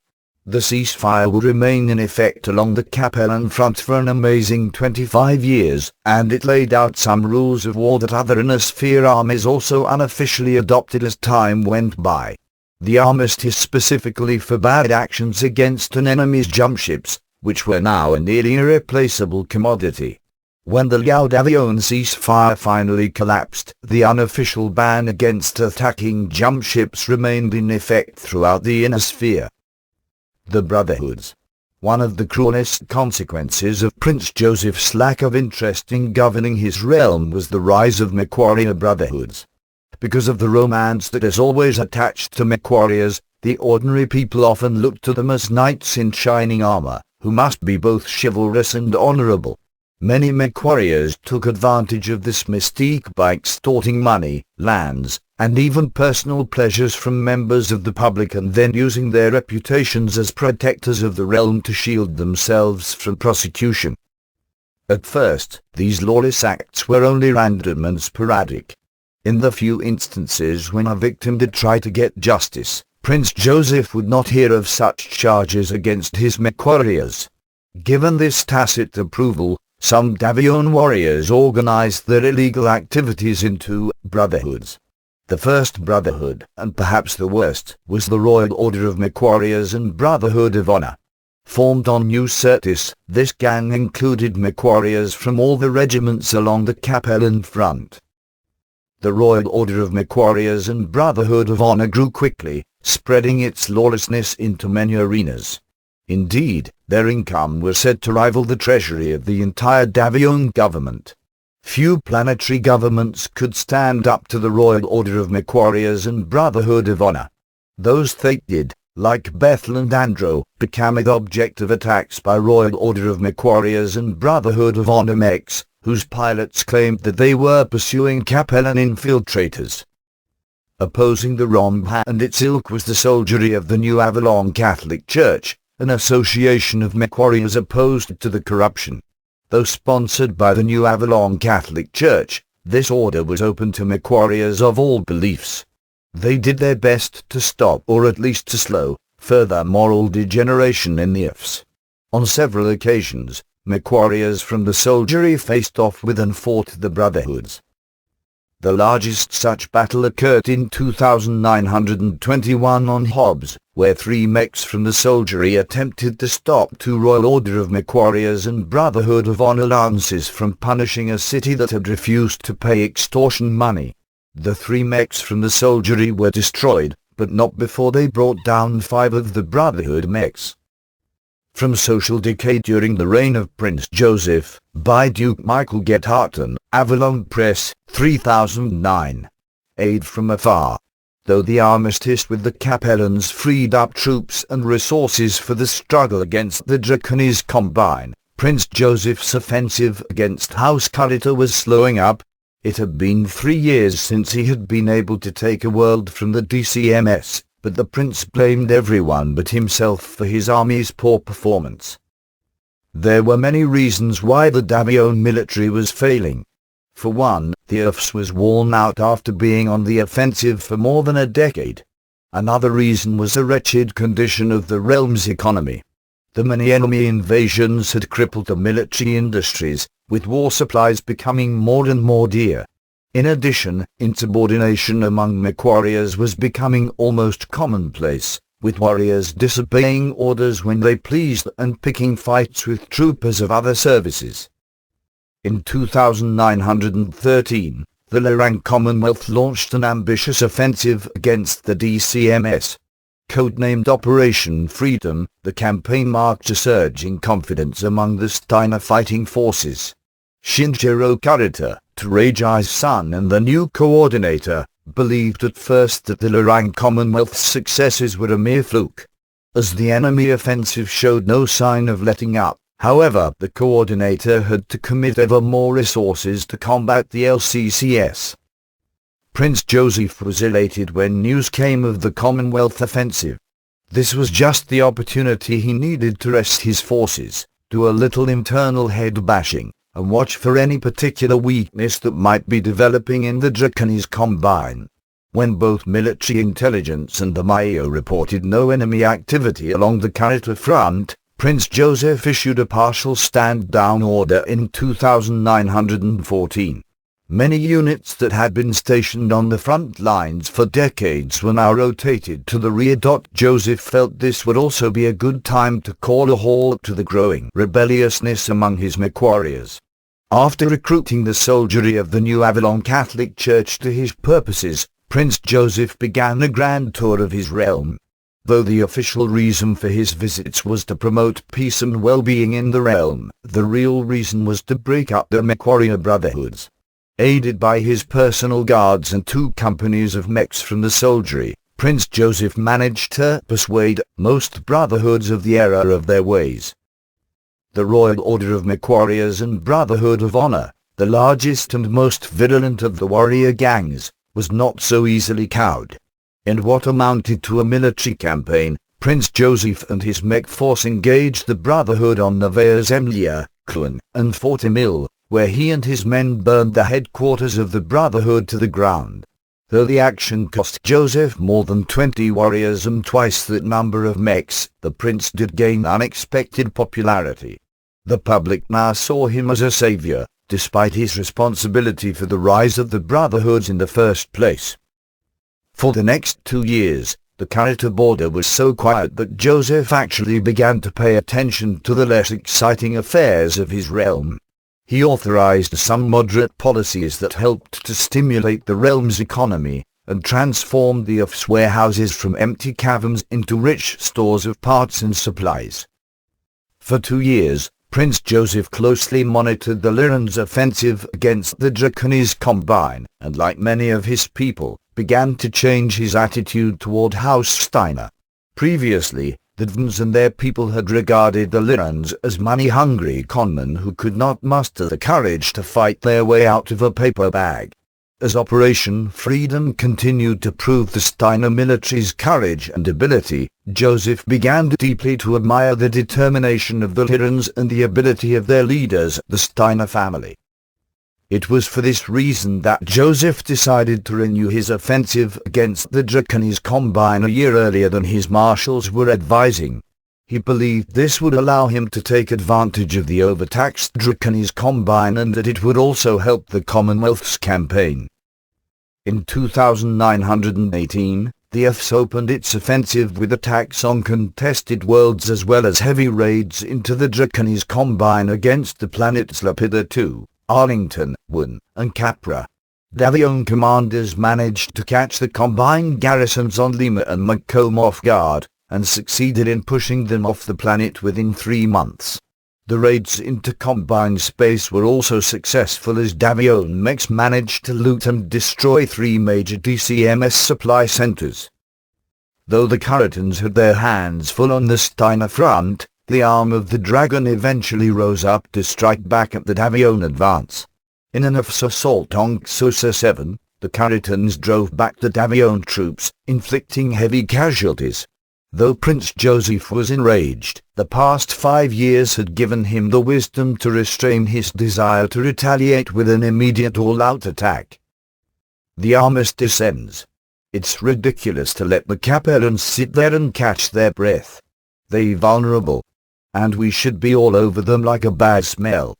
The ceasefire would remain in effect along the Capellan front for an amazing 25 years, and it laid out some rules of war that other inner-sphere armies also unofficially adopted as time went by. The armistice specifically forbade actions against an enemy's jump ships, which were now a nearly irreplaceable commodity. When the House Davion ceasefire finally collapsed, the unofficial ban against attacking jump ships remained in effect throughout the inner sphere. The Brotherhoods. One of the cruelest consequences of Prince Joseph's lack of interest in governing his realm was the rise of Mechwarrior brotherhoods. Because of the romance that is always attached to Mechwarriors, the ordinary people often looked to them as knights in shining armor, who must be both chivalrous and honorable. Many Mechwarriors took advantage of this mystique by extorting money, lands, and even personal pleasures from members of the public, and then using their reputations as protectors of the realm to shield themselves from prosecution. At first, these lawless acts were only random and sporadic. In the few instances when a victim did try to get justice, Prince Joseph would not hear of such charges against his Mechwarriors. Given this tacit approval, some Davion warriors organized their illegal activities into brotherhoods. The first brotherhood, and perhaps the worst, was the Royal Order of Mechwarriors and Brotherhood of Honor. Formed on New Syrtis, this gang included Mechwarriors from all the regiments along the Capellan front. The Royal Order of Mechwarriors and Brotherhood of Honor grew quickly, spreading its lawlessness into many arenas. Indeed, their income was said to rival the treasury of the entire Davion government. Few planetary governments could stand up to the Royal Order of Mechwarriors and Brotherhood of Honor. Those that did, like Bethel and Andro, became the object of attacks by Royal Order of Mechwarriors and Brotherhood of Honor mechs, whose pilots claimed that they were pursuing Capellan infiltrators. Opposing the Romha and its ilk was the soldiery of the New Avalon Catholic Church, an association of Mechwarriors opposed to the corruption. Though sponsored by the New Avalon Catholic Church, this order was open to Mechwarriors of all beliefs. They did their best to stop, or at least to slow, further moral degeneration in the IFs. On several occasions, Mechwarriors from the soldiery faced off with and fought the Brotherhoods. The largest such battle occurred in 2921 on Hobbs, where 3 mechs from the soldiery attempted to stop 2 Royal Order of Mechwarriors and Brotherhood of Honor lances from punishing a city that had refused to pay extortion money. The 3 mechs from the soldiery were destroyed, but not before they brought down 5 of the Brotherhood mechs. From social decay during the reign of Prince Joseph, by Duke Michael Getharton, Avalon Press, 3009. Aid from afar. Though the armistice with the Capellans freed up troops and resources for the struggle against the Draconis Combine, Prince Joseph's offensive against House Davion was slowing up. It had been 3 years since he had been able to take a world from the DCMS. But the prince blamed everyone but himself for his army's poor performance. There were many reasons why the Davion military was failing. For one, the IFS was worn out after being on the offensive for more than a decade. Another reason was the wretched condition of the realm's economy. The many enemy invasions had crippled the military industries, with war supplies becoming more and more dear. In addition, insubordination among Mechwarriors was becoming almost commonplace, with warriors disobeying orders when they pleased and picking fights with troopers of other services. In 2913, the Lyran Commonwealth launched an ambitious offensive against the DCMS. Codenamed Operation Freedom, the campaign marked a surge in confidence among the Steiner fighting forces. Shinjiro Kurita, Teraji's son and the new coordinator, believed at first that the Lyran Commonwealth's successes were a mere fluke. As the enemy offensive showed no sign of letting up, however, the coordinator had to commit ever more resources to combat the LCCS. Prince Joseph was elated when news came of the Commonwealth offensive. This was just the opportunity he needed to rest his forces, do a little internal head-bashing, and watch for any particular weakness that might be developing in the Draconis Combine. When both military intelligence and the MIIO reported no enemy activity along the Davion front, Prince Joseph issued a partial stand-down order in 2914. Many units that had been stationed on the front lines for decades were now rotated to the rear. Joseph felt this would also be a good time to call a halt to the growing rebelliousness among his Mechwarriors. After recruiting the soldiery of the New Avalon Catholic Church to his purposes, Prince Joseph began a grand tour of his realm. Though the official reason for his visits was to promote peace and well-being in the realm, the real reason was to break up the Mechwarrior brotherhoods. Aided by his personal guards and 2 companies of mechs from the soldiery, Prince Joseph managed to persuade most brotherhoods of the error of their ways. The Royal Order of Mechwarriors and Brotherhood of Honor, the largest and most virulent of the warrior gangs, was not so easily cowed. In what amounted to a military campaign, Prince Joseph and his mech force engaged the Brotherhood on Nevaeh's Emlia, Clun, and Fort Emil, where he and his men burned the headquarters of the Brotherhood to the ground. Though the action cost Joseph more than 20 warriors and twice that number of mechs, the prince did gain unexpected popularity. The public now saw him as a savior, despite his responsibility for the rise of the Brotherhoods in the first place. For the next 2 years, the Davion border was so quiet that Joseph actually began to pay attention to the less exciting affairs of his realm. He authorized some moderate policies that helped to stimulate the realm's economy, and transformed the IFS warehouses from empty caverns into rich stores of parts and supplies. For 2 years, Prince Joseph closely monitored the Lyran's offensive against the Draconis Combine, and like many of his people, began to change his attitude toward House Steiner. Previously, the Davions and their people had regarded the Lyrans as money-hungry conmen who could not muster the courage to fight their way out of a paper bag. As Operation Freedom continued to prove the Steiner military's courage and ability, Joseph began deeply to admire the determination of the Lyrans and the ability of their leaders, the Steiner family. It was for this reason that Joseph decided to renew his offensive against the Draconis Combine a year earlier than his marshals were advising. He believed this would allow him to take advantage of the overtaxed Draconis Combine and that it would also help the Commonwealth's campaign. In 2918, the Fs opened its offensive with attacks on contested worlds as well as heavy raids into the Draconis Combine against the planets Lapida II, Arlington, Wynn, and Capra. Davion commanders managed to catch the Combine garrisons on Lima and Macomb off guard, and succeeded in pushing them off the planet within 3 months. The raids into Combine space were also successful as Davion mechs managed to loot and destroy 3 major DCMS supply centers. Though the Curatans had their hands full on the Steiner front, the arm of the dragon eventually rose up to strike back at the Davion advance. In an assault on Successor 7, the Curatans drove back the Davion troops, inflicting heavy casualties. Though Prince Joseph was enraged, the past 5 years had given him the wisdom to restrain his desire to retaliate with an immediate all-out attack. The armistice ends. It's ridiculous to let the Capellans sit there and catch their breath. They're vulnerable. And we should be all over them like a bad smell.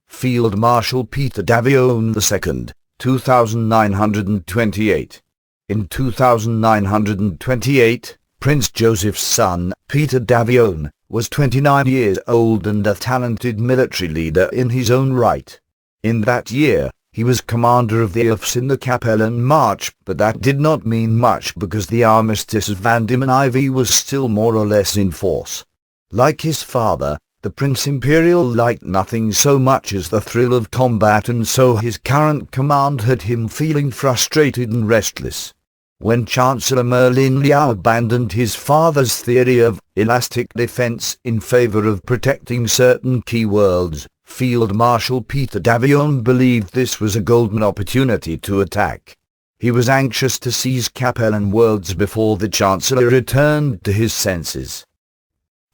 Field Marshal Peter Davion II, 2928. In 2928, Prince Joseph's son, Peter Davion, was 29 years old and a talented military leader in his own right. In that year, he was commander of the Fs in the Capellan March, but that did not mean much because the armistice of Van Diemen IV was still more or less in force. Like his father, the Prince Imperial liked nothing so much as the thrill of combat, and so his current command had him feeling frustrated and restless. When Chancellor Merlin Liao abandoned his father's theory of elastic defense in favor of protecting certain key worlds, Field Marshal Peter Davion believed this was a golden opportunity to attack. He was anxious to seize Capellan worlds before the Chancellor returned to his senses.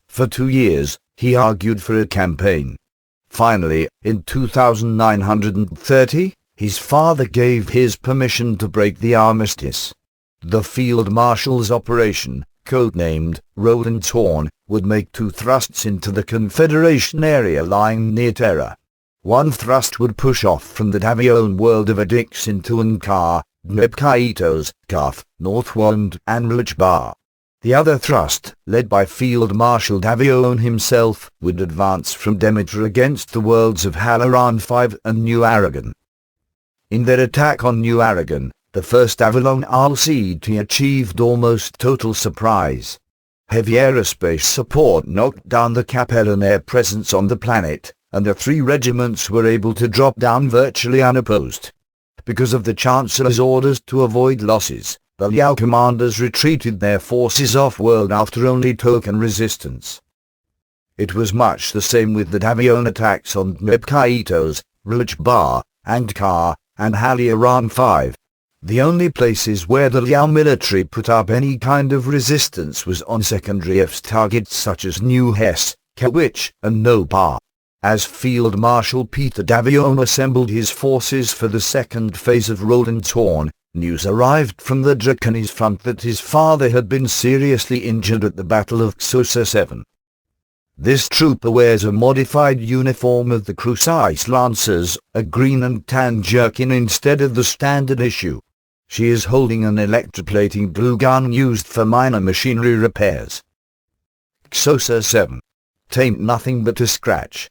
For 2 years, he argued for a campaign. Finally, in 2930, his father gave his permission to break the armistice. The Field Marshal's operation, codenamed Rhen-Torn, would make 2 thrusts into the Confederation area lying near Terra. One thrust would push off from the Davion world of Adix into Ankar, Mechwarriors, Kaf, Northwand, and Rujbar. The other thrust, led by Field Marshal Davion himself, would advance from Demeter against the worlds of Halaran V and New Aragon. In their attack on New Aragon, the first Avalon RCT achieved almost total surprise. Heavy aerospace support knocked down the Capellan air presence on the planet, and the 3 regiments were able to drop down virtually unopposed. Because of the Chancellor's orders to avoid losses, the Liao commanders retreated their forces off-world after only token resistance. It was much the same with the Davion attacks on Mechwarriors, Rujbar, Ankar, and Halaran V. The only places where the Liao military put up any kind of resistance was on secondary Fs targets such as New Hesk, Kawich, and Nopar. As Field Marshal Peter Davion assembled his forces for the second phase of Rhen-Torn, news arrived from the Draconis front that his father had been seriously injured at the Battle of Successor 7. This trooper wears a modified uniform of the Crucis Lancers, a green and tan jerkin instead of the standard issue. She is holding an electroplating glue gun used for minor machinery repairs. Successor 7. Tain't nothing but a scratch.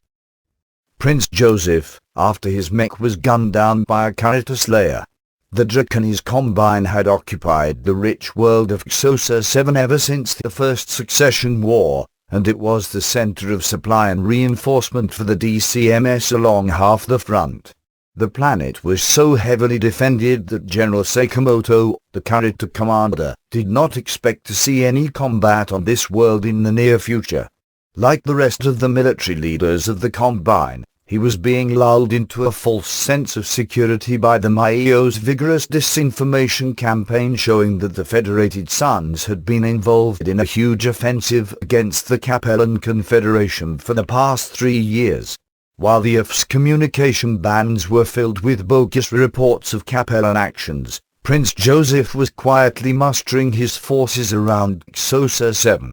Prince Joseph, after his mech was gunned down by a Curita Slayer. The Draconis Combine had occupied the rich world of Successor 7 ever since the First Succession War, and it was the center of supply and reinforcement for the DCMS along half the front. The planet was so heavily defended that General Sakamoto, the Kurita commander, did not expect to see any combat on this world in the near future. Like the rest of the military leaders of the Combine, He was being lulled into a false sense of security by the MIIO's vigorous disinformation campaign showing that the Federated Suns had been involved in a huge offensive against the Capellan Confederation for the past 3 years. While the IF's communication bands were filled with bogus reports of Capellan actions, Prince Joseph was quietly mustering his forces around Successor 7.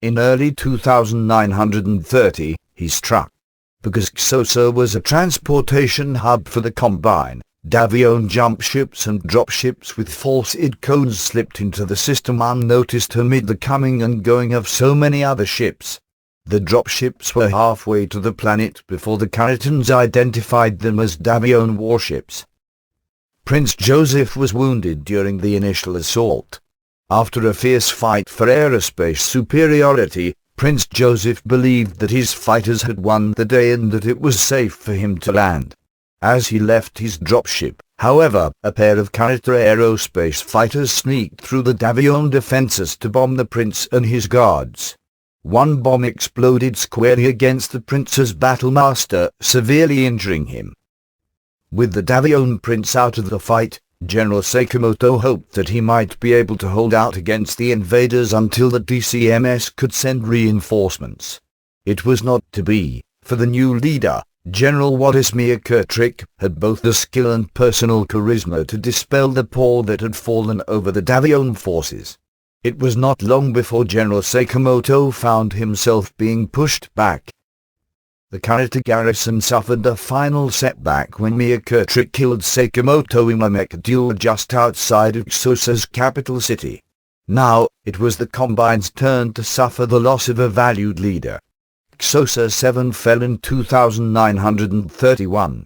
In early 2930, he struck. Because Successor was a transportation hub for the Combine, Davion jump ships and drop ships with false ID codes slipped into the system unnoticed amid the coming and going of so many other ships. The dropships were halfway to the planet before the Caritans identified them as Davion warships. Prince Joseph was wounded during the initial assault. After a fierce fight for aerospace superiority, Prince Joseph believed that his fighters had won the day and that it was safe for him to land. As he left his dropship, however, a pair of character aerospace fighters sneaked through the Davion defenses to bomb the prince and his guards. One bomb exploded squarely against the prince's battlemaster, severely injuring him. With the Davion prince out of the fight, General Sakamoto hoped that he might be able to hold out against the invaders until the DCMS could send reinforcements. It was not to be, for the new leader, General Władysław Kirtrik, had both the skill and personal charisma to dispel the pall that had fallen over the Davion forces. It was not long before General Sakamoto found himself being pushed back. The Karita garrison suffered a final setback when Kirtrik killed Sakamoto in a mech duel just outside of Successor's capital city. Now, it was the Combine's turn to suffer the loss of a valued leader. Successor 7 fell in 2931.